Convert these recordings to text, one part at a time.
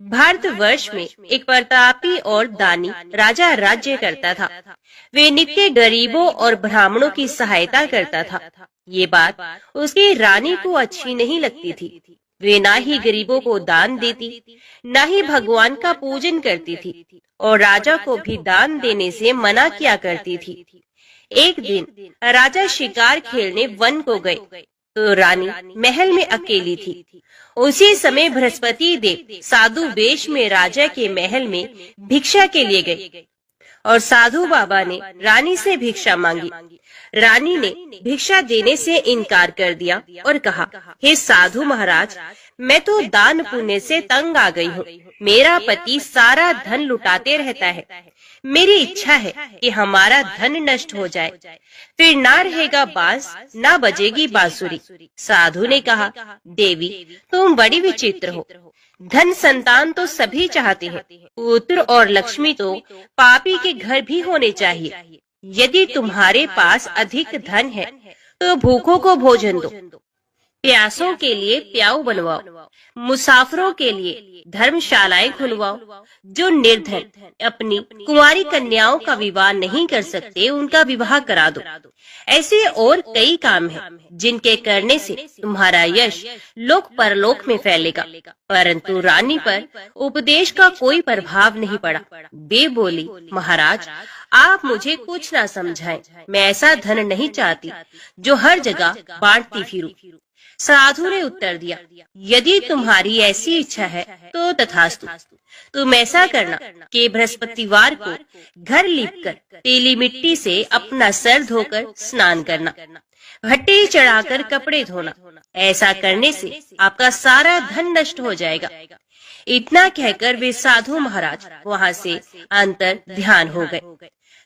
भारतवर्ष में एक प्रतापी और दानी राजा राज्य करता था। वे नित्य गरीबों और ब्राह्मणों की सहायता करता था। ये बात उसकी रानी को अच्छी नहीं लगती थी। वे ना ही गरीबों को दान देती, ना ही भगवान का पूजन करती थी, और राजा को भी दान देने से मना किया करती थी। एक दिन राजा शिकार खेलने वन को गए तो रानी महल में अकेली थी। उसी समय बृहस्पति देव साधु वेश में राजा के महल में भिक्षा के लिए गए और साधु बाबा ने रानी से भिक्षा मांगी। रानी ने भिक्षा देने से इनकार कर दिया और कहा, हे साधु महाराज, मैं तो दान पुण्य से तंग आ गई हूँ। मेरा पति सारा धन लुटाते रहता है। मेरी इच्छा है कि हमारा धन नष्ट हो जाए, फिर ना रहेगा बांस, ना बजेगी बांसुरी। साधु ने कहा, देवी, तुम बड़ी विचित्र हो। धन संतान तो सभी चाहते हैं, पुत्र और लक्ष्मी तो पापी के घर भी होने चाहिए। यदि तुम्हारे पास अधिक धन है तो भूखों को भोजन दो, प्यासों के लिए प्याऊ बनवाओ, मुसाफिरों के लिए धर्मशालाएं खुलवाओ। जो निर्धन अपनी कुंवारी कन्याओं का विवाह नहीं कर सकते, उनका विवाह करा दो। ऐसे और कई काम हैं जिनके करने से तुम्हारा यश लोक परलोक में फैलेगा। परंतु रानी पर उपदेश का कोई प्रभाव नहीं पड़ा। वे बोली, महाराज, आप मुझे कुछ ना समझाएं। मैं ऐसा धन नहीं चाहती जो हर जगह बांटती फिरूं। साधु ने उत्तर दिया, यदि तुम्हारी ऐसी इच्छा है तो तथास्तु। तुम ऐसा करना कि बृहस्पतिवार को घर लीपकर तेली मिट्टी से अपना सर धोकर स्नान करना, भट्टे चढ़ाकर कपड़े धोना। ऐसा करने से आपका सारा धन नष्ट हो जाएगा। इतना कहकर वे साधु महाराज वहाँ से अंतर ध्यान हो गए।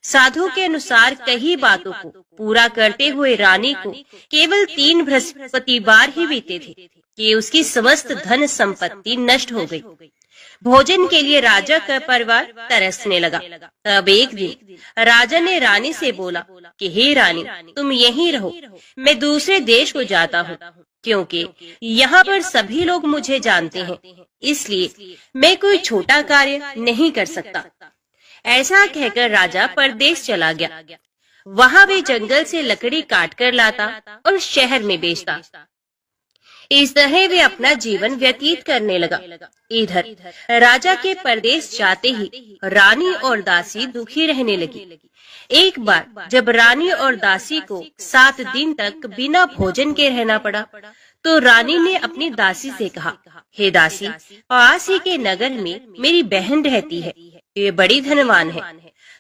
साधु के अनुसार कई बातों को पूरा करते हुए रानी को केवल 3 बृहस्पतिवार ही बीते थे कि उसकी समस्त धन संपत्ति नष्ट हो गई। भोजन के लिए राजा का परिवार तरसने लगा। तब एक दिन राजा ने रानी से बोला कि हे रानी, तुम यहीं रहो, मैं दूसरे देश को जाता हूँ, क्योंकि यहाँ पर सभी लोग मुझे जानते हैं, इसलिए मैं कोई छोटा कार्य नहीं कर सकता। ऐसा कहकर राजा परदेश चला गया। वहाँ वे जंगल से लकड़ी काट कर लाता और शहर में बेचता। इस तरह वे अपना जीवन व्यतीत करने लगा। इधर राजा के परदेश जाते ही रानी और दासी दुखी रहने लगी। एक बार जब रानी और दासी को 7 दिन तक बिना भोजन के रहना पड़ा, तो रानी ने अपनी दासी से कहा, हे दासी, पास ही के नगर में मेरी बहन रहती है। ये बड़ी धनवान है,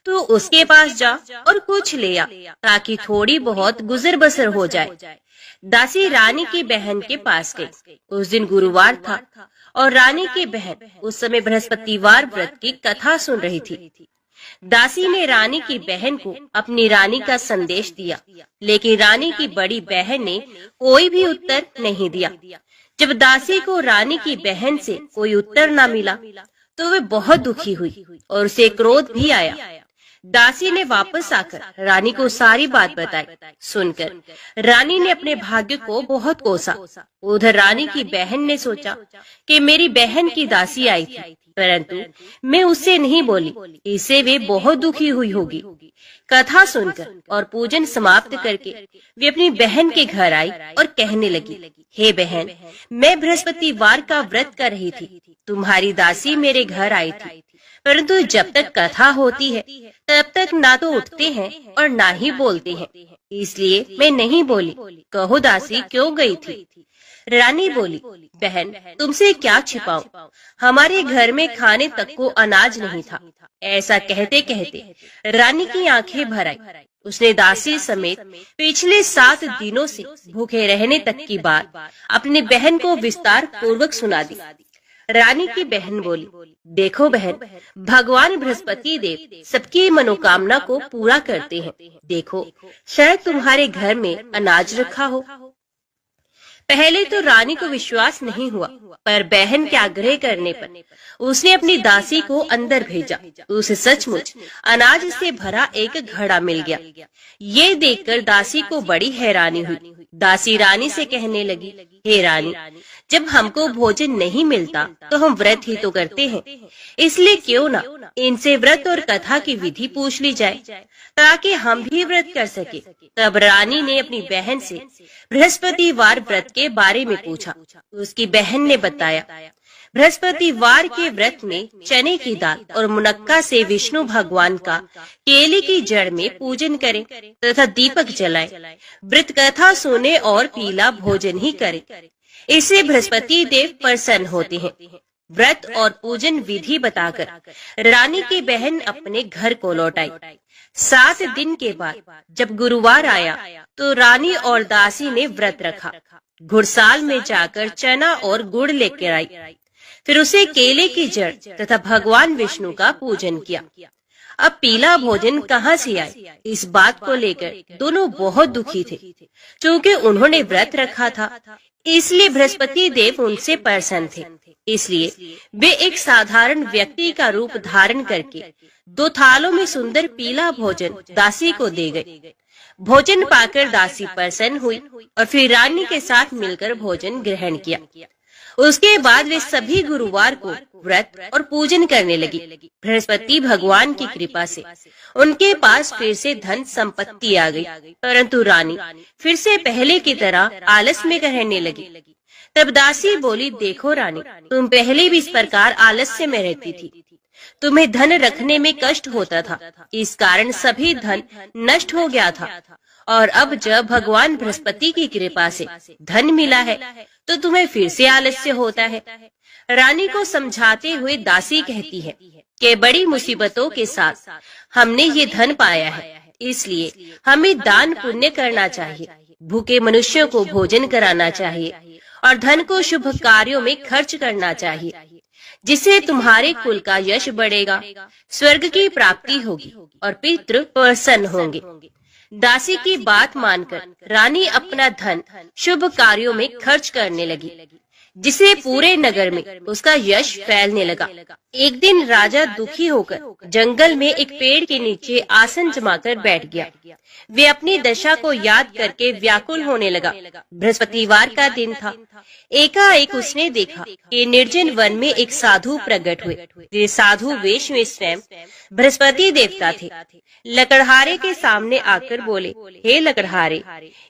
तो उसके पास जा और कुछ ले आ, ताकि थोड़ी बहुत गुजर बसर हो जाए। दासी रानी की बहन के पास गई। उस दिन गुरुवार था और रानी की बहन उस समय बृहस्पतिवार व्रत की कथा सुन रही थी। दासी ने रानी की बहन को अपनी रानी का संदेश दिया, लेकिन रानी की बड़ी बहन ने कोई भी उत्तर नहीं दिया। जब दासी को रानी की बहन से कोई उत्तर न मिला तो वे बहुत दुखी हुई और उसे क्रोध भी आया। दासी ने वापस आकर रानी को सारी बात बताई। सुनकर रानी ने अपने भाग्य को बहुत कोसा। उधर रानी की बहन ने सोचा कि मेरी बहन की दासी आई थी, परंतु मैं उससे नहीं बोली, इससे वे बहुत दुखी हुई होगी। कथा सुनकर और पूजन समाप्त करके वे अपनी बहन के घर आई और कहने लगी, हे बहन, मैं बृहस्पतिवार का व्रत कर रही थी। तुम्हारी दासी मेरे घर आई थी, परंतु जब तक कथा होती है तब तक ना तो उठते हैं और ना ही बोलते हैं, इसलिए मैं नहीं बोली। कहो दासी, क्यों गई थी? रानी बोली, बहन, तुमसे क्या छिपाऊं, हमारे घर में खाने तक को अनाज नहीं था। ऐसा कहते कहते रानी की आंखें भर आई। उसने दासी समेत पिछले 7 दिनों से भूखे रहने तक की बात अपनी बहन को विस्तार पूर्वक सुना दी। रानी की बहन बोली, देखो बहन, भगवान बृहस्पति देव सबकी मनोकामना को पूरा करते हैं। देखो, शायद तुम्हारे घर में अनाज रखा हो। पहले तो रानी को विश्वास नहीं हुआ, पर बहन के आग्रह करने पर उसने अपनी दासी को अंदर भेजा। उसे सचमुच अनाज से भरा एक घड़ा मिल गया। ये देखकर दासी को बड़ी हैरानी हुई। दासी रानी से कहने लगी, हे रानी, जब हमको भोजन नहीं मिलता तो हम व्रत ही तो करते हैं, इसलिए क्यों ना इनसे व्रत और कथा की विधि पूछ ली जाए ताकि हम भी व्रत कर सके। तब रानी ने अपनी बहन से बृहस्पतिवार व्रत के बारे में पूछा। उसकी बहन ने बताया, बृहस्पतिवार के व्रत में चने की दाल और मुनक्का से विष्णु भगवान का केले की जड़ में पूजन करें तथा दीपक जलाएं, व्रत कथा सुने और पीला भोजन ही करें। इससे बृहस्पति देव प्रसन्न होते हैं। व्रत और पूजन विधि बताकर रानी की बहन अपने घर को लौट आई। 7 दिन के बाद जब गुरुवार आया तो रानी और दासी ने व्रत रखा। घुड़साल में जाकर चना और गुड़ लेकर आई, फिर उसे केले की जड़ तथा भगवान विष्णु का पूजन किया। अब पीला भोजन कहाँ से आए, इस बात को लेकर दोनों बहुत दुखी थे। क्योंकि उन्होंने व्रत रखा था, इसलिए बृहस्पति देव उनसे प्रसन्न थे। इसलिए वे एक साधारण व्यक्ति का रूप धारण करके 2 थालों में सुंदर पीला भोजन दासी को दे गए। भोजन पाकर दासी प्रसन्न हुई और फिर रानी के साथ मिलकर भोजन ग्रहण किया। उसके बाद वे सभी गुरुवार को व्रत और पूजन करने लगी। बृहस्पति भगवान की कृपा से उनके पास फिर से धन संपत्ति आ गई, परंतु रानी फिर से पहले की तरह आलस में रहने लगी। तब दासी बोली, देखो रानी, तुम पहले भी इस प्रकार आलस्य में रहती थी। तुम्हें धन रखने में कष्ट होता था, इस कारण सभी धन नष्ट हो गया था। और अब जब भगवान बृहस्पति की कृपा से धन मिला है तो तुम्हें फिर से आलस्य होता है। रानी को समझाते हुए दासी कहती है कि बड़ी मुसीबतों के साथ हमने ये धन पाया है, इसलिए हमें दान पुण्य करना चाहिए, भूखे मनुष्यों को भोजन कराना चाहिए और धन को शुभ कार्यों में खर्च करना चाहिए, जिससे तुम्हारे कुल का यश बढ़ेगा, स्वर्ग की प्राप्ति होगी और पितृ प्रसन्न होंगे। दासी की बात मानकर रानी अपना धन शुभ कार्यों में खर्च करने लगी, जिससे पूरे नगर में उसका यश फैलने लगा। एक दिन राजा दुखी होकर जंगल में एक पेड़ के नीचे आसन जमाकर बैठ गया। वे अपनी दशा को याद करके व्याकुल होने लगा। बृहस्पतिवार का दिन था। एकाएक उसने देखा कि निर्जन वन में एक साधु प्रकट हुए। वे साधु वेश में स्वयं बृहस्पति देवता थे। लकड़हारे के सामने आकर बोले, हे लकड़हारे,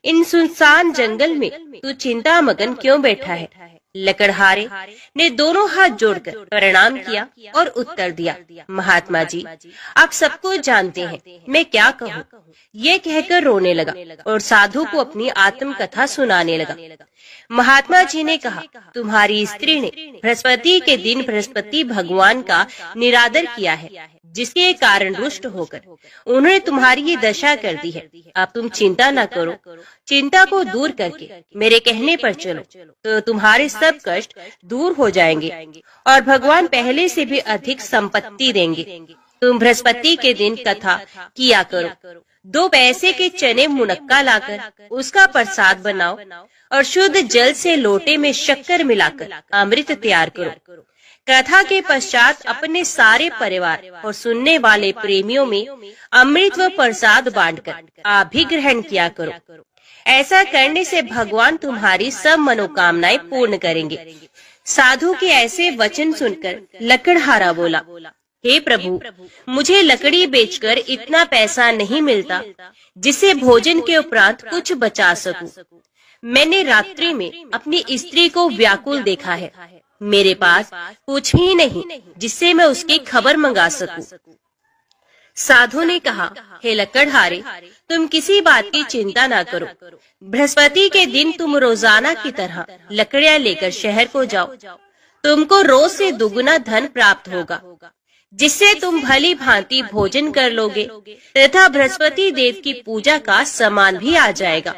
इन सुनसान जंगल में तू चिंता मगन क्यों बैठा है? लकड़हारे ने दोनों हाथ जोड़कर प्रणाम किया और उत्तर दिया, महात्मा जी, आप सबको जानते हैं, मैं क्या कहूँ। ये कहकर रोने लगा और साधु को अपनी आत्म कथा सुनाने लगा। महात्मा जी ने कहा, तुम्हारी स्त्री ने बृहस्पति के दिन बृहस्पति भगवान का निरादर किया है, जिसके कारण रुष्ट होकर उन्होंने तुम्हारी ये दशा कर दी है। अब तुम चिंता न करो, चिंता को दूर करके मेरे कहने पर चलो तो तुम्हारे सब कष्ट दूर हो जाएंगे और भगवान पहले से भी अधिक संपत्ति देंगे। तुम बृहस्पति के दिन कथा किया करो, 2 पैसे के चने मुनक्का लाकर उसका प्रसाद बनाओ और शुद्ध जल से लोटे में शक्कर मिलाकर अमृत तैयार करो। कथा के पश्चात अपने सारे परिवार और सुनने वाले प्रेमियों में अमृत व प्रसाद बांटकर आप भी ग्रहण किया करो। ऐसा करने से भगवान तुम्हारी सब मनोकामनाएं पूर्ण करेंगे। साधु के ऐसे वचन सुनकर लकड़हारा बोला, हे प्रभु, मुझे लकड़ी बेचकर इतना पैसा नहीं मिलता जिससे भोजन के उपरांत कुछ बचा सकूं। मैंने रात्रि में अपनी स्त्री को व्याकुल देखा है। मेरे पास कुछ ही नहीं जिससे मैं उसकी खबर मंगा सकूं। साधु ने कहा, हे लकड़हारे, तुम किसी बात की चिंता ना करो। बृहस्पति के दिन तुम रोजाना की तरह लकड़ियां लेकर शहर को जाओ। तुमको रोज से दुगुना धन प्राप्त होगा, जिससे तुम भली भांति भोजन कर लोगे तथा बृहस्पति देव की पूजा का सामान भी आ जाएगा।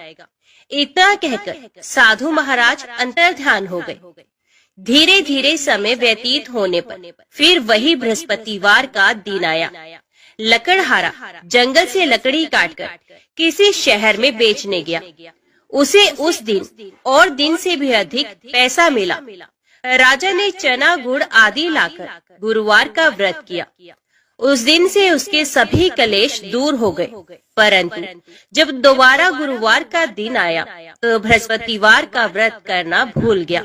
इतना कहकर साधु महाराज अंतर्ध्यान हो गए। धीरे धीरे समय व्यतीत होने पर फिर वही बृहस्पतिवार का दिन आया। लकड़हारा जंगल से लकड़ी काटकर किसी शहर में बेचने गया। उसे उस दिन और दिन से भी अधिक पैसा मिला। राजा ने चना गुड़ आदि लाकर गुरुवार का व्रत किया। उस दिन से उसके सभी कलेश दूर हो गए। परंतु जब दोबारा गुरुवार का दिन आया तो बृहस्पतिवार का व्रत करना भूल गया।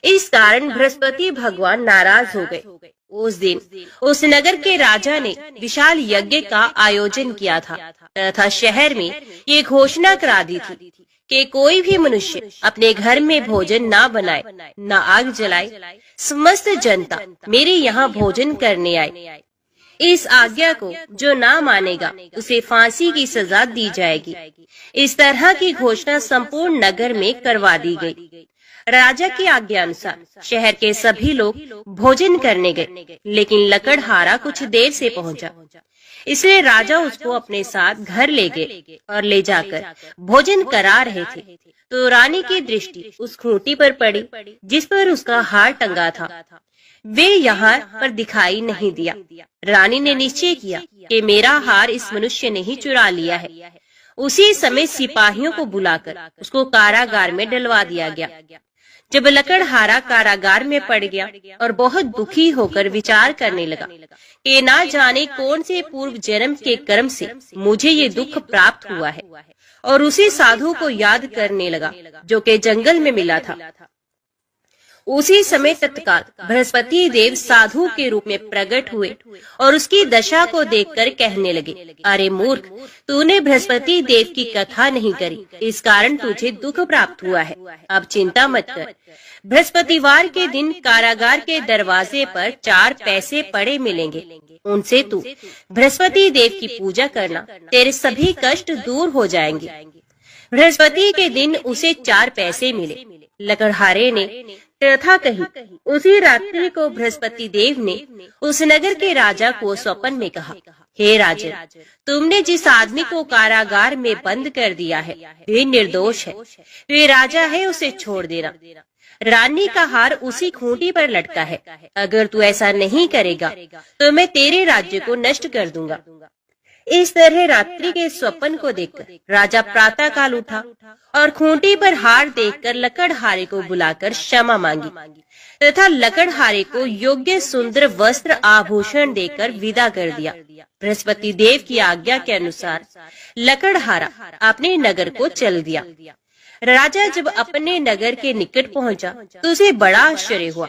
इस कारण बृहस्पति भगवान नाराज हो गए। उस दिन उस नगर के राजा ने विशाल यज्ञ का आयोजन किया था तथा शहर में ये घोषणा करा दी थी कि कोई भी मनुष्य अपने घर में भोजन ना बनाए, न आग जलाए। समस्त जनता मेरे यहाँ भोजन करने आए। इस आज्ञा को जो ना मानेगा उसे फांसी की सजा दी जाएगी। इस तरह की घोषणा संपूर्ण नगर में करवा दी गई। राजा की आज्ञा अनुसार शहर के सभी लोग भोजन करने गए, लेकिन लकड़हारा कुछ देर से पहुंचा। इसलिए राजा उसको अपने साथ घर ले गए और ले जाकर भोजन करा रहे थे तो रानी की दृष्टि उस खूंटी पर पड़ी जिस पर उसका हार टंगा था। वे यहाँ पर दिखाई नहीं दिया। रानी ने निश्चय किया कि मेरा हार इस मनुष्य ने ही चुरा लिया है। उसी समय सिपाहियों को बुलाकर उसको कारागार में डलवा दिया गया। जब लकड़हारा कारागार में पड़ गया और बहुत दुखी होकर विचार करने लगा कि ना जाने कौन से पूर्व जन्म के कर्म से मुझे ये दुख प्राप्त हुआ है, और उसी साधु को याद करने लगा जो कि जंगल में मिला था। उसी समय तत्काल बृहस्पति देव साधु के रूप में प्रकट हुए और उसकी दशा को देखकर कहने लगे, अरे मूर्ख, तूने बृहस्पति देव की कथा नहीं करी, इस कारण तुझे दुख प्राप्त हुआ है। अब चिंता मत कर। बृहस्पतिवार के दिन कारागार के दरवाजे पर 4 पैसे पड़े मिलेंगे। उनसे तू बृहस्पति देव की पूजा करना, तेरे सभी कष्ट दूर हो जाएंगे। बृहस्पति के दिन उसे 4 पैसे मिले। लकड़हारे ने कथा कही। उसी रात्रि को बृहस्पति देव ने उस नगर के राजा को स्वप्न में कहा, हे राजन, तुमने जिस आदमी को कारागार में बंद कर दिया है वे निर्दोष है, वे राजा है, उसे छोड़ देना। रानी का हार उसी खूंटी पर लटका है। अगर तू ऐसा नहीं करेगा तो मैं तेरे राज्य को नष्ट कर दूंगा। इस तरह रात्रि के स्वप्न को देखकर राजा प्रातः काल उठा और खूंटी पर हार देखकर लकड़हारे को बुलाकर क्षमा मांगी तथा लकड़हारे को योग्य सुंदर वस्त्र आभूषण देकर विदा कर दिया। बृहस्पति देव की आज्ञा के अनुसार लकड़हारा अपने नगर को चल दिया। राजा जब अपने नगर के निकट पहुंचा तो उसे बड़ा आश्चर्य हुआ।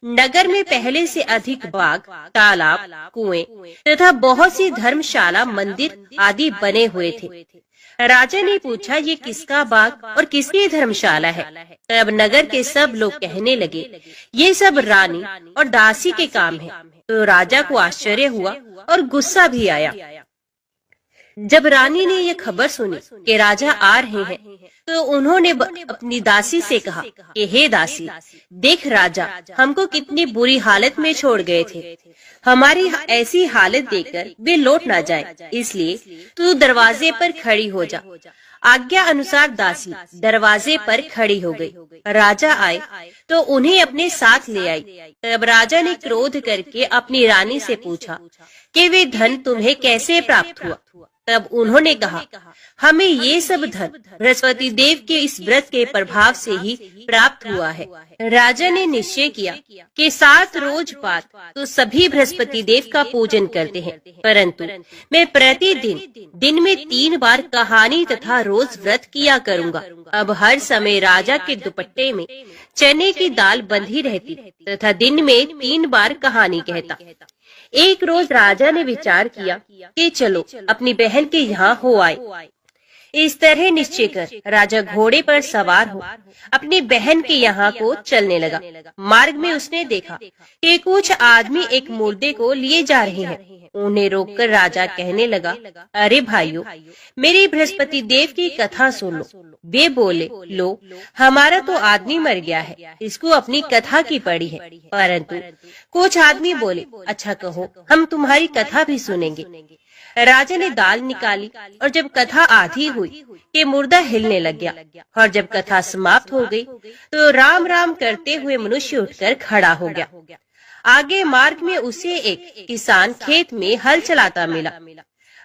नगर में पहले से अधिक बाग, तालाब, कुएं तथा बहुत सी धर्मशाला, मंदिर आदि बने हुए थे। राजा ने पूछा, ये किसका बाग और किसकी धर्मशाला है? तब नगर के सब लोग कहने लगे, ये सब रानी और दासी के काम है। तो राजा को आश्चर्य हुआ और गुस्सा भी आया। जब रानी ने यह खबर सुनी कि राजा आ रहे हैं तो उन्होंने अपनी दासी से कहा कि हे दासी, देख राजा हमको कितनी बुरी हालत में छोड़ गए थे। हमारी ऐसी हालत देखकर वे लौट ना जाए, इसलिए तू दरवाजे पर खड़ी हो जा। आज्ञा अनुसार दासी दरवाजे पर खड़ी हो गई। राजा आए तो उन्हें अपने साथ ले आई। तब राजा ने क्रोध करके अपनी रानी से पूछा कि वे धन तुम्हें कैसे प्राप्त हुआ? तब उन्होंने कहा, हमें ये सब धन बृहस्पति देव के इस व्रत के प्रभाव से ही प्राप्त हुआ है। राजा ने निश्चय किया कि 7 रोज बाद तो सभी बृहस्पति देव का पूजन करते हैं, परंतु मैं प्रतिदिन दिन में 3 बार कहानी तथा रोज व्रत किया करूंगा। अब हर समय राजा के दुपट्टे में चने की दाल बंधी रहती तथा दिन में 3 बार कहानी कहता। एक रोज राजा ने विचार किया कि चलो अपनी बहन के यहाँ हो आए। इस तरह निश्चय कर राजा घोड़े पर सवार हो अपनी बहन के यहाँ को चलने लगा। मार्ग में उसने देखा कि कुछ आदमी एक मुर्दे को लिए जा रहे हैं। उन्हें रोककर राजा कहने लगा, अरे भाइयों, मेरी बृहस्पति देव की कथा सुन लो। वे बोले, लो हमारा तो आदमी मर गया है, इसको अपनी कथा की पड़ी है। परंतु कुछ आदमी बोले, अच्छा कहो, हम तुम्हारी कथा भी सुनेंगे। राजा ने दाल निकाली और जब कथा आधी हुई कि मुर्दा हिलने लग गया, और जब कथा समाप्त हो गई तो राम राम करते हुए मनुष्य उठकर खड़ा हो गया। आगे मार्ग में उसे एक किसान खेत में हल चलाता मिला।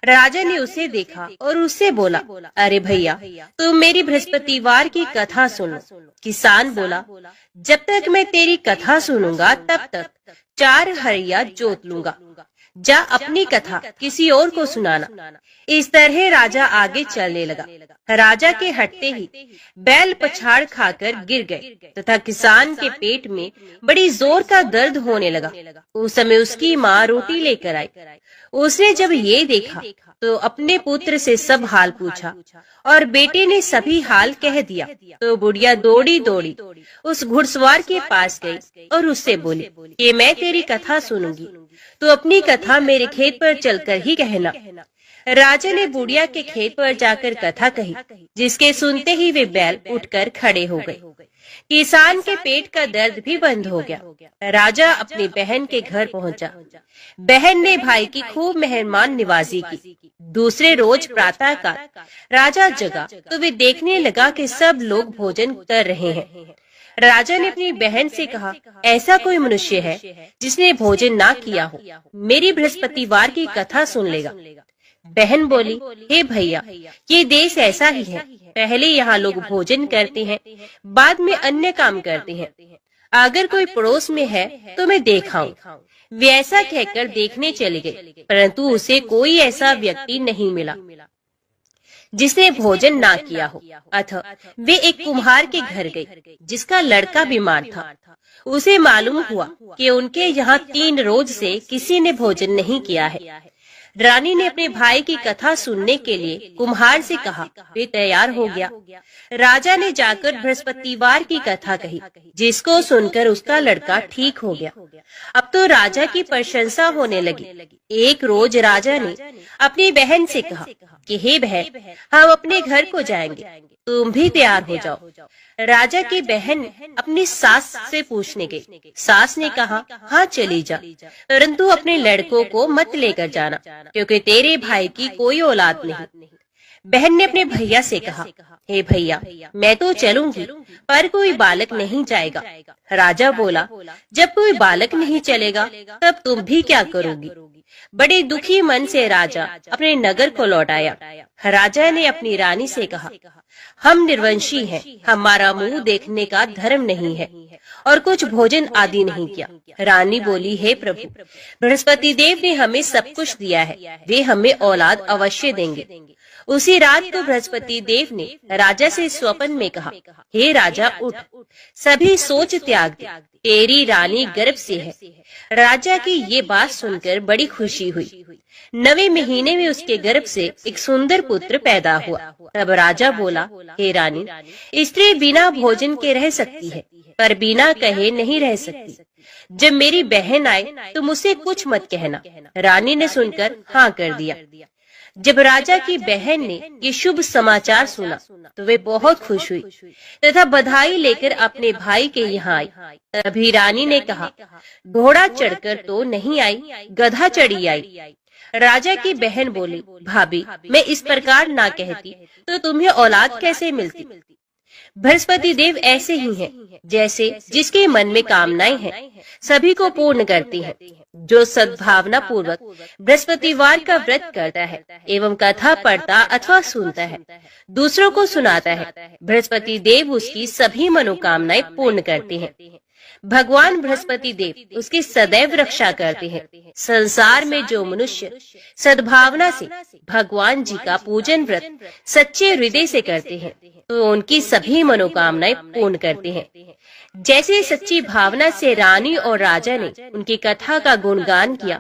राजा ने उसे देखा और उससे बोला, अरे भैया, तुम मेरी बृहस्पतिवार की कथा सुनो। किसान बोला, जब तक मैं तेरी कथा सुनूंगा तब तक 4 हरिया जोत लूंगा। जा अपनी कथा किसी और को सुनाना। इस तरह राजा आगे चलने लगा। राजा के हटते ही बैल पछाड़ खाकर गिर गए तथा किसान के पेट में बड़ी जोर का दर्द होने लगा। उस समय उसकी माँ रोटी लेकर आई। उसने जब ये देखा तो अपने पुत्र से सब हाल पूछा और बेटे ने सभी हाल कह दिया। तो बुढ़िया दौड़ी दौड़ी उस घुड़सवार के पास गई और उससे बोली कि मैं तेरी कथा सुनूंगी, तो अपनी कथा मेरे खेत पर चलकर ही कहना। राजा ने बुढ़िया के खेत पर जाकर कथा कही, जिसके सुनते ही वे बैल उठकर खड़े हो गए। किसान के पेट का दर्द भी बंद हो गया। राजा अपनी बहन के घर पहुंचा। बहन ने भाई की खूब मेहमान निवाजी की। दूसरे रोज प्रातः काल राजा जगा तो वे देखने लगा कि सब लोग भोजन कर रहे हैं। राजा ने अपनी बहन से कहा, ऐसा कोई मनुष्य है जिसने भोजन ना किया हो, मेरी बृहस्पतिवार की कथा सुन लेगा। बहन बोली, हे भैया, ये देश ऐसा ही है। पहले यहाँ लोग भोजन करते हैं, बाद में अन्य काम करते हैं। अगर कोई पड़ोस में है तो मैं देखाऊं। वे ऐसा कहकर देखने चले गए, परंतु उसे कोई ऐसा व्यक्ति नहीं मिला जिसने भोजन ना किया हो। अतः वे एक कुम्हार के घर गए, जिसका लड़का बीमार था। उसे मालूम हुआ कि उनके यहाँ 3 रोज से किसी ने भोजन नहीं किया है। रानी ने अपने भाई की कथा सुनने के लिए कुम्हार से कहा। वे तैयार हो गया। राजा ने जाकर बृहस्पतिवार की कथा कही, जिसको सुनकर उसका लड़का ठीक हो गया। अब तो राजा की प्रशंसा होने लगी। एक रोज राजा ने अपनी बहन से कहा कि हे बहन, हम अपने घर को जाएंगे, तुम भी तैयार हो जाओ। राजा की बहन अपनी सास से पूछने गई। सास ने कहा, हाँ चली जा, परंतु अपने लड़कों को मत लेकर जाना, क्योंकि तेरे भाई की कोई औलाद नहीं। बहन ने अपने भैया से कहा, हे भैया, मैं तो चलूंगी, पर कोई बालक नहीं जाएगा। राजा बोला, जब कोई बालक नहीं चलेगा तब तुम भी क्या करोगी। बड़े दुखी मन से राजा अपने नगर को लौट आया। राजा ने अपनी रानी से कहा, हम निर्वंशी हैं, हमारा मुंह देखने का धर्म नहीं है और कुछ भोजन आदि नहीं किया। रानी बोली, हे प्रभु, बृहस्पति देव ने हमें सब कुछ दिया है, वे हमें औलाद अवश्य देंगे। उसी रात को बृहस्पति देव ने राजा से स्वप्न में कहा, हे राजा, उठ, सभी सोच त्याग दे, तेरी रानी गर्भ से है। राजा की ये बात सुनकर बड़ी खुशी हुई। 9वें महीने में उसके गर्भ से एक सुंदर पुत्र पैदा हुआ। तब राजा बोला, हे रानी, स्त्री बिना भोजन के रह सकती है, पर बिना कहे नहीं रह सकती। जब मेरी बहन आए तो मुझसे कुछ मत कहना। रानी ने सुनकर हाँ कर दिया। जब राजा की बहन ने ये शुभ समाचार सुना तो वे बहुत खुश हुई तथा बधाई लेकर अपने भाई के यहाँ आई। तभी रानी ने कहा, घोड़ा चढ़कर तो नहीं आई, गधा चढ़ी आई। राजा की बहन बोली, भाभी, मैं इस प्रकार ना कहती तो तुम्हें औलाद कैसे मिलती। बृहस्पति देव ऐसे ही हैं, जैसे जिसके मन में कामनाएं हैं सभी को पूर्ण करती हैं। जो सद्भावना पूर्वक बृहस्पतिवार का व्रत करता है एवं कथा पढ़ता अथवा सुनता है, दूसरों को सुनाता है, बृहस्पति देव उसकी सभी मनोकामनाएं पूर्ण करते हैं। भगवान बृहस्पति देव उसकी सदैव रक्षा करते हैं। संसार में जो मनुष्य सद्भावना से भगवान जी का पूजन व्रत सच्चे हृदय से करते हैं तो उनकी सभी मनोकामनाएं पूर्ण करते हैं। जैसे सच्ची भावना से रानी और राजा ने उनकी कथा का गुणगान किया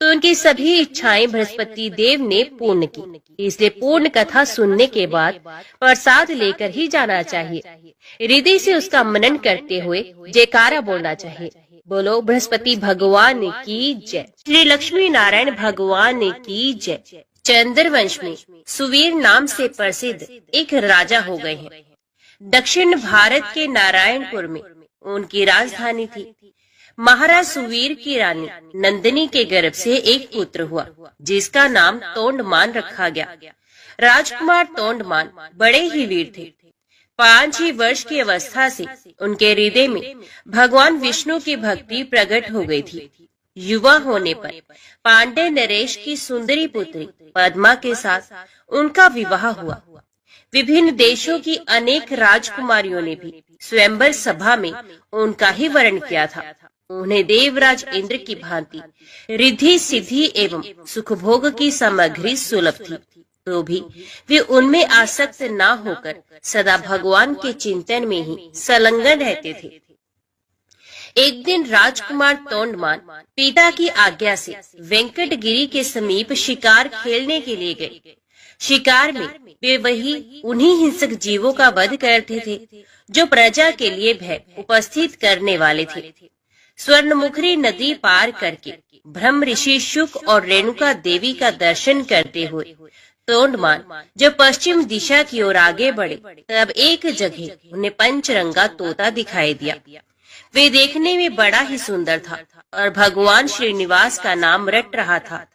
तो उनकी सभी इच्छाएं बृहस्पति देव ने पूर्ण की। इसलिए पूर्ण कथा सुनने के बाद प्रसाद लेकर ही जाना चाहिए। हृदय से उसका मनन करते हुए जयकारा बोलना चाहिए। बोलो बृहस्पति भगवान की जय। श्री लक्ष्मी नारायण भगवान की जय। चंद्रवंश में सुवीर नाम से प्रसिद्ध एक राजा हो गए हैं। दक्षिण भारत के नारायणपुर में उनकी राजधानी थी। महाराज सुवीर की रानी नंदिनी के गर्भ से एक पुत्र हुआ, जिसका नाम तोंडमान रखा गया। राजकुमार तोंडमान बड़े ही वीर थे। 5 ही वर्ष की अवस्था से उनके हृदय में भगवान विष्णु की भक्ति प्रकट हो गई थी। युवा होने पर पांडे नरेश की सुंदरी पुत्री पद्मा के साथ उनका विवाह हुआ। विभिन्न देशों की अनेक राजकुमारियों ने भी स्वयंवर सभा में उनका ही वर्ण किया था। उन्हें देवराज इंद्र की भांति रिद्धि सिद्धि एवं सुखभोग की सामग्री सुलभ थी, तो भी वे उनमें आसक्त न होकर सदा भगवान के चिंतन में ही संलग्न रहते थे। एक दिन राजकुमार तोंडमान पिता की आज्ञा से वेंकटगिरी के समीप शिकार खेलने के लिए गए। शिकार में वे वही उन्हीं हिंसक जीवों का वध करते थे जो प्रजा के लिए भय उपस्थित करने वाले थे। स्वर्णमुखरी नदी पार करके ब्रह्म ऋषि शुक और रेणुका देवी का दर्शन करते हुए तोंडमान जब पश्चिम दिशा की ओर आगे बढ़े, तब एक जगह उन्हें पंचरंगा तोता दिखाई दिया। वे देखने में बड़ा ही सुंदर था और भगवान श्रीनिवास का नाम रट रहा था।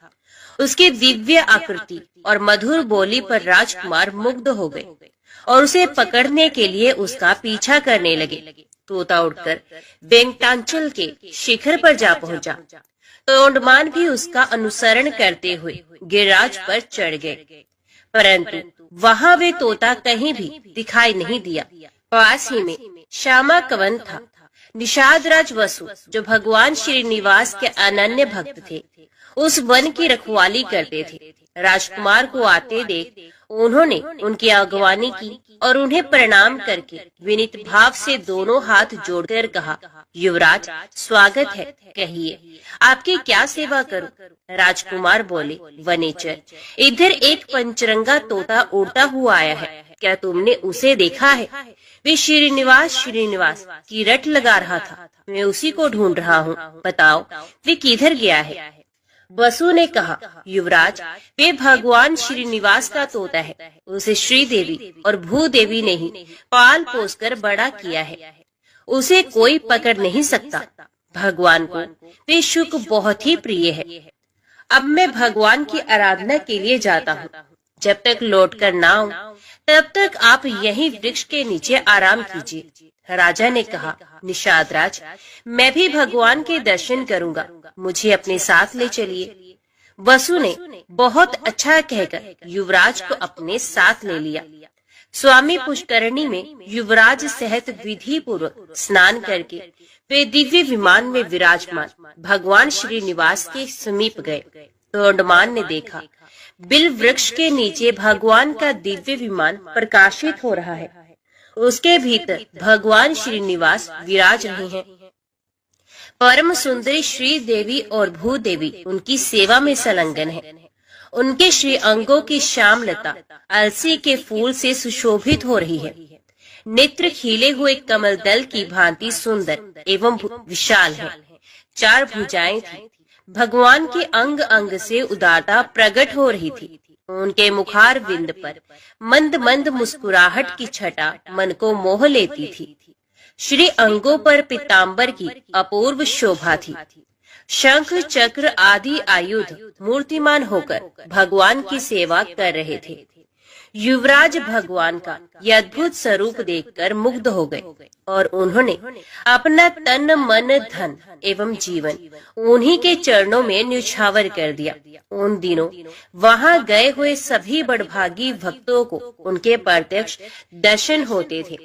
उसकी दिव्य आकृति और मधुर बोली पर राजकुमार मुग्ध हो गए और उसे पकड़ने के लिए उसका पीछा करने लगे। तोता उड़कर वेंकटाचल के शिखर पर जा पहुंचा। तोंडमान भी उसका अनुसरण करते हुए गिरिराज पर चढ़ गए, परंतु वहां वे तोता कहीं भी दिखाई नहीं दिया। पास ही में श्यामा कवन था। निषाद राज वसु, जो भगवान श्रीनिवास के अनन्य भक्त थे, उस वन की रखवाली करते थे। राजकुमार को आते देख उन्होंने उनकी अगवानी की और उन्हें प्रणाम करके विनीत भाव से दोनों हाथ जोड़कर कहा, युवराज स्वागत है, कहिए आपकी क्या सेवा करूं? राजकुमार बोले, वनेचर, इधर एक पंचरंगा तोता उड़ता हुआ आया है, क्या तुमने उसे देखा है? वे श्रीनिवास की रट लगा रहा था, मैं उसी को ढूंढ रहा हूँ, बताओ वे किधर गया है? वसु ने कहा, युवराज वे भगवान श्रीनिवास का तोता है, उसे श्रीदेवी और भूदेवी ने ही पाल पोस कर बड़ा किया है, उसे कोई पकड़ नहीं सकता। भगवान को वे शुक बहुत ही प्रिय है। अब मैं भगवान की आराधना के लिए जाता हूँ, जब तक लौट कर न आऊं तब तक आप यहीं वृक्ष के नीचे आराम कीजिए। राजा ने कहा, निषाद राज, मैं भी भगवान के दर्शन करूंगा, मुझे अपने साथ ले चलिए। वसु ने बहुत अच्छा कहकर युवराज को अपने साथ ले लिया। स्वामी पुष्करणी में युवराज सहित विधि पूर्वक स्नान करके वे दिव्य विमान में विराजमान भगवान श्रीनिवास के समीप गए। तोंडमान ने देखा, बिल वृक्ष के नीचे भगवान का दिव्य विमान प्रकाशित हो रहा है, उसके भीतर भगवान श्रीनिवास विराज रहे हैं। परम सुंदरी श्री देवी और भूदेवी उनकी सेवा में संलग्न है। उनके श्री अंगों की श्यामलता अलसी के फूल से सुशोभित हो रही है। नेत्र खिले हुए कमल दल की भांति सुंदर एवं विशाल है। 4 भुजाएं थी। भगवान के अंग अंग से उदारता प्रकट हो रही थी। उनके मुखार विंद पर मंद मंद मुस्कुराहट की छटा मन को मोह लेती थी। श्री अंगों पर पीतांबर की अपूर्व शोभा थी। शंख चक्र आदि आयुध मूर्तिमान होकर भगवान की सेवा कर रहे थे। युवराज भगवान का यह अद्भुत स्वरूप देखकर मुग्ध हो गए और उन्होंने अपना तन मन धन एवं जीवन उन्हीं के चरणों में न्यौछावर कर दिया। उन दिनों वहां गए हुए सभी बड़भागी भक्तों को उनके प्रत्यक्ष दर्शन होते थे।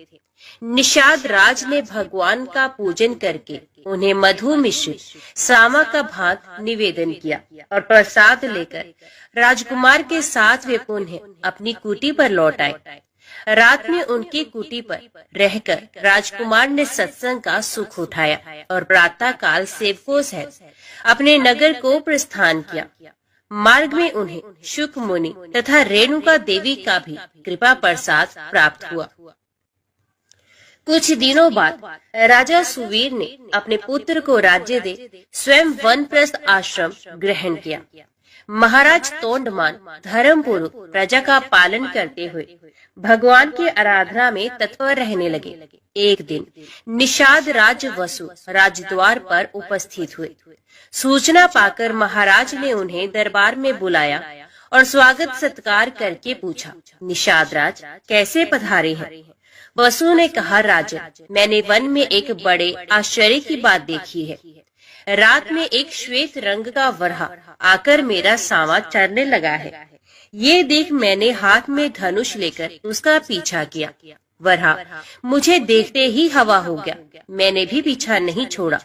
निषाद राज ने भगवान का पूजन करके उन्हें मधु मिश्र सामा का भात निवेदन किया और प्रसाद लेकर राजकुमार के साथ वे पुनः अपनी कुटी पर लौट आए। रात में उनकी कुटी पर रहकर राजकुमार ने सत्संग का सुख उठाया और प्रातः काल सेवकों सहित अपने नगर को प्रस्थान किया। मार्ग में उन्हें शुक मुनि तथा रेणुका देवी का भी कृपा प्रसाद प्राप्त हुआ। कुछ दिनों बाद राजा सुवीर ने अपने पुत्र को राज्य दे स्वयं वनप्रस्थ आश्रम ग्रहण किया। महाराज तोंडमान धर्मपूर्वक प्रजा का पालन करते हुए भगवान की आराधना में तत्पर रहने लगे। एक दिन निषाद राज वसु राजद्वार पर उपस्थित हुए। सूचना पाकर महाराज ने उन्हें दरबार में बुलाया और स्वागत सत्कार करके पूछा, निषाद राज कैसे पधारे हैं? वसु ने कहा, राजन, मैंने वन में एक बड़े आश्चर्य की बात देखी है। रात में एक श्वेत रंग का वरहा आकर मेरा सामा चढ़ने लगा है। ये देख मैंने हाथ में धनुष लेकर उसका पीछा किया। वरहा मुझे देखते ही हवा हो गया। मैंने भी पीछा नहीं छोड़ा।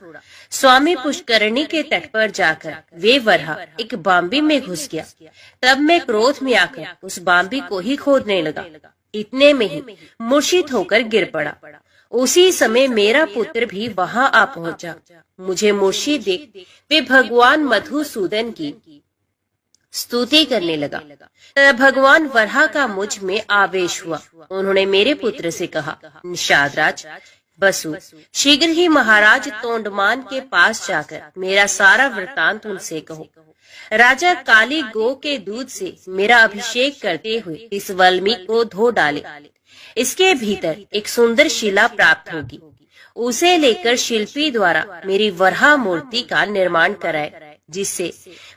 स्वामी पुष्करणी के तट पर जाकर वे वरहा एक बांबी में घुस गया। तब मैं क्रोध में आकर उस बांबी को ही खोदने लगा। इतने में ही मूर्छित होकर गिर पड़ा। उसी समय मेरा पुत्र भी वहां आ पहुंचा। मुझे मूर्छित देख वे भगवान मधुसूदन की स्तुति करने लगा। भगवान वरहा का मुझ में आवेश हुआ। उन्होंने मेरे पुत्र से कहा, निषादराज बसु, शीघ्र ही महाराज तोंडमान के पास जाकर मेरा सारा वृतांत उनसे कहो। राजा काली गो के दूध से मेरा अभिषेक करते हुए इस वल्मीक को धो डाले। इसके भीतर एक सुंदर शिला प्राप्त होगी। उसे लेकर शिल्पी द्वारा मेरी वरहा मूर्ति का निर्माण कराए, जिससे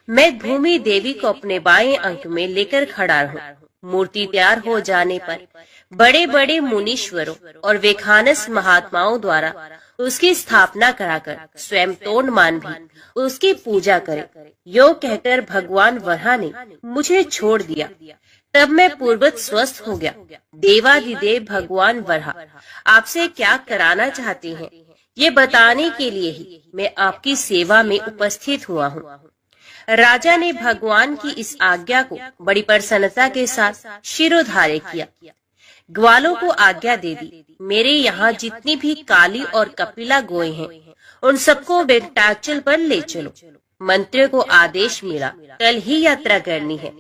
मैं भूमि देवी को अपने बाएं अंक में लेकर खड़ा रहूं। मूर्ति तैयार हो जाने पर बड़े बड़े मुनीश्वरों और वेखानस महात्माओं द्वारा उसकी स्थापना कराकर स्वयं तोंडमान भी उसकी पूजा करे। यो कहकर भगवान वरहा ने मुझे छोड़ दिया। तब मैं पूर्वत स्वस्थ हो गया। देवादिदेव भगवान वरहा आपसे क्या कराना चाहते हैं, ये बताने के लिए ही मैं आपकी सेवा में उपस्थित हुआ हूँ। राजा ने भगवान की इस आज्ञा को बड़ी प्रसन्नता के साथ शिरोधार्य किया। ग्वालों को आज्ञा दे दी, मेरे यहाँ जितनी भी काली और कपिला गोए हैं उन सबको वेंकटाचल पर ले चलो। मंत्री को आदेश मिला, कल ही यात्रा करनी है।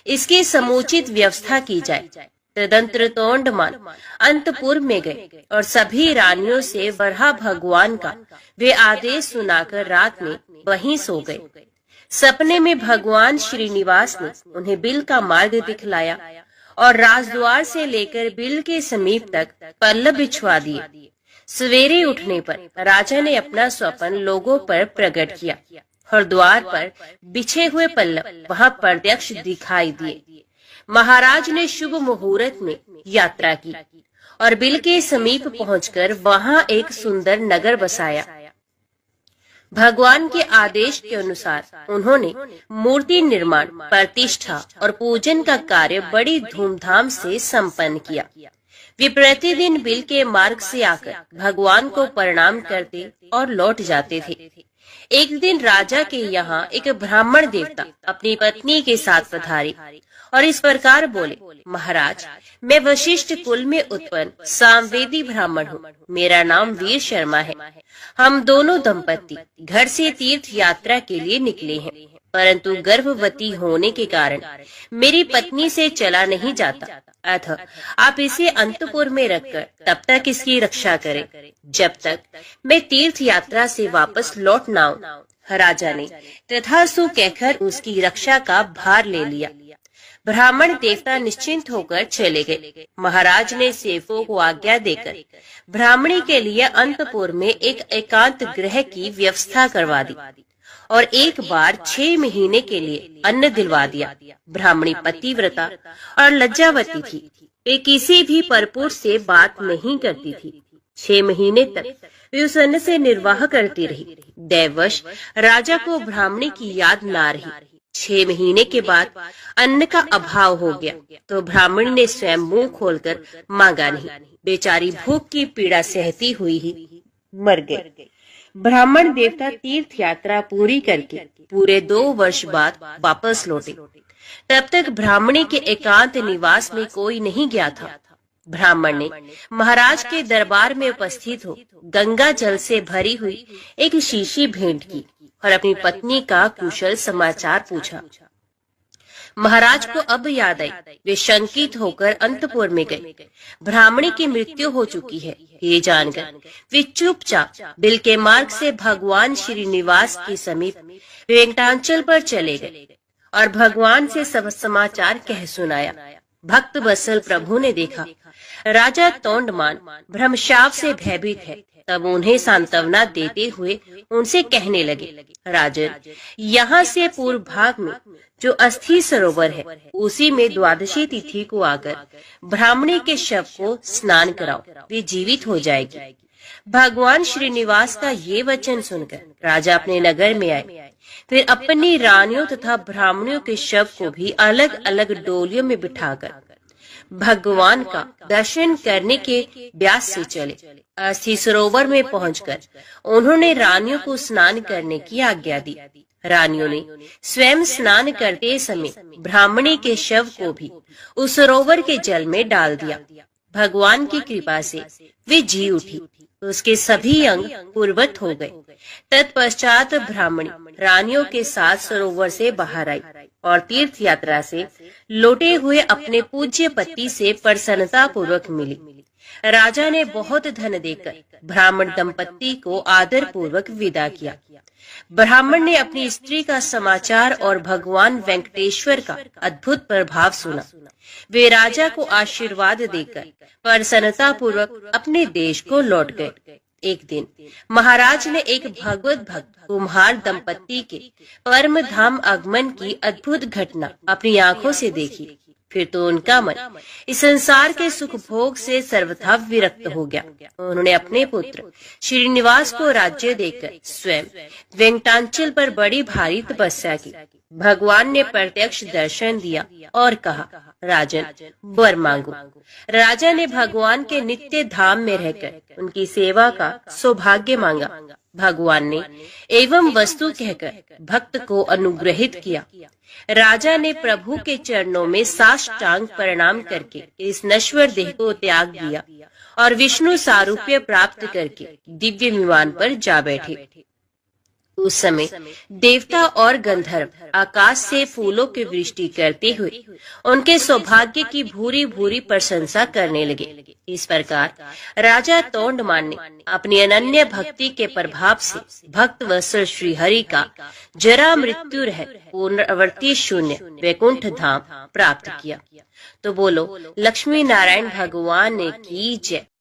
इसकी समुचित व्यवस्था की जाए। तदंतर तोंडमान अंतपुर में गए और सभी रानियों से वरहा भगवान का वे आदेश सुनाकर रात में वहीं सो गए। सपने में भगवान श्रीनिवास ने उन्हें बिल का मार्ग दिखलाया और राजद्वार से लेकर बिल के समीप तक पल्लव बिछवा दिए। सवेरे उठने पर राजा ने अपना स्वप्न लोगों पर प्रकट किया और द्वार पर बिछे हुए पल्लव वहां प्रत्यक्ष दिखाई दिए। महाराज ने शुभ मुहूर्त में यात्रा की और बिल के समीप पहुंचकर वहां एक सुंदर नगर बसाया। भगवान के आदेश के अनुसार उन्होंने मूर्ति निर्माण, प्रतिष्ठा और पूजन का कार्य बड़ी धूमधाम से संपन्न किया। वे प्रतिदिन बिल के मार्ग से आकर भगवान को प्रणाम करते और लौट जाते थे। एक दिन राजा के यहाँ एक ब्राह्मण देवता अपनी पत्नी के साथ पधारे और इस प्रकार बोले, महाराज, मैं वशिष्ठ कुल में उत्पन्न सामवेदी ब्राह्मण हूँ। मेरा नाम वीर शर्मा है। हम दोनों दंपति घर से तीर्थ यात्रा के लिए निकले हैं, परंतु गर्भवती होने के कारण मेरी पत्नी से चला नहीं जाता। अतः आप इसे अंतपुर में रखकर तब तक इसकी रक्षा करें जब तक मैं तीर्थ यात्रा से वापस लौट न आऊं। राजा ने तथास्तु कहकर उसकी रक्षा का भार ले लिया। ब्राह्मण देवता निश्चिंत होकर चले गए। महाराज ने सेवकों को आज्ञा देकर ब्राह्मणी के लिए अंतपुर में एक एकांत गृह की व्यवस्था करवा दी और एक बार 6 महीने के लिए अन्न दिलवा दिया। ब्राह्मणी पतिव्रता और लज्जावती थी। वे किसी भी परपुरुष से बात नहीं करती थी। 6 महीने तक वे उस अन्न से निर्वाह करती रही। दैववश राजा को ब्राह्मणी की याद न रही। 6 महीने के बाद अन्न का अभाव हो गया तो ब्राह्मणी ने स्वयं मुंह खोलकर मांगा नहीं। बेचारी भूख की पीड़ा सहती हुई ही मर गई। ब्राह्मण देवता तीर्थ यात्रा पूरी करके पूरे 2 वर्ष बाद वापस लौटे। तब तक ब्राह्मणी के एकांत निवास में कोई नहीं गया था। ब्राह्मण ने महाराज के दरबार में उपस्थित हो गंगा जल से भरी हुई एक शीशी भेंट की और अपनी पत्नी का कुशल समाचार पूछा। महाराज को अब याद आई। वे शंकित होकर अंतपुर में गए। ब्राह्मणी की मृत्यु हो चुकी है ये जानकर वे चुपचाप बिल के मार्ग से भगवान श्रीनिवास के समीप वेंकटाचल पर चले गए और भगवान से सब समाचार कह सुनाया। भक्त वत्सल प्रभु ने देखा राजा तोंडमान भ्रमशाप से भयभीत है। तब उन्हें सांत्वना देते हुए उनसे कहने लगे, राजन, यहाँ से पूर्व भाग में जो अस्थि सरोवर है उसी में द्वादशी तिथि को आकर ब्राह्मणी के शव को स्नान कराओ, वे जीवित हो जाएगी। भगवान श्रीनिवास का ये वचन सुनकर राजा अपने नगर में आए। फिर अपनी रानियों तथा ब्राह्मणों के शव को भी अलग अलग डोलियों में बिठाकर भगवान का दर्शन करने के ब्यास से चले। अस्थि सरोवर में पहुंचकर उन्होंने रानियों को स्नान करने की आज्ञा दी। रानियों ने स्वयं स्नान करते समय ब्राह्मणी के शव को भी उस सरोवर के जल में डाल दिया। भगवान की कृपा से वे जी उठी, उसके सभी अंग पूर्वत हो गए। तत्पश्चात ब्राह्मणी रानियों के साथ सरोवर से बाहर आई और तीर्थ यात्रा से लौटे हुए अपने पूज्य पति से प्रसन्नता पूर्वक मिली। राजा ने बहुत धन देकर ब्राह्मण दंपत्ति को आदर पूर्वक विदा किया। ब्राह्मण ने अपनी स्त्री का समाचार और भगवान वेंकटेश्वर का अद्भुत प्रभाव सुना। वे राजा को आशीर्वाद देकर प्रसन्नता पूर्वक अपने देश को लौट गए। एक दिन महाराज ने एक भगवत भक्त कुम्हार दंपत्ति के परम धाम आगमन की अद्भुत घटना अपनी आंखों से देखी। फिर तो उनका मन इस संसार के सुख भोग से सर्वथा विरक्त हो गया। उन्होंने अपने पुत्र श्रीनिवास को राज्य देकर स्वयं वेंकटाचल पर बड़ी भारी तपस्या की। भगवान ने प्रत्यक्ष दर्शन दिया और कहा, राजन वर मांगो। राजा ने भगवान के नित्य धाम में रहकर उनकी सेवा का सौभाग्य मांगा। भगवान ने एवं वस्तु कहकर भक्त को अनुग्रहित किया। राजा ने प्रभु के चरणों में साष्टांग प्रणाम करके इस नश्वर देह को त्याग दिया और विष्णु सारूप्य प्राप्त करके दिव्य विमान पर जा बैठे। उस समय देवता और गंधर्व आकाश से फूलों की वृष्टि करते हुए उनके सौभाग्य की भूरी भूरी प्रशंसा करने लगे। इस प्रकार राजा तोंडमान ने अपनी अनन्य भक्ति के प्रभाव से भक्त वत्सल श्री हरि का जरा मृत्यु रहित पुनरावृत्ति शून्य वैकुंठ धाम प्राप्त किया। तो बोलो लक्ष्मी नारायण भगवान ने की जय।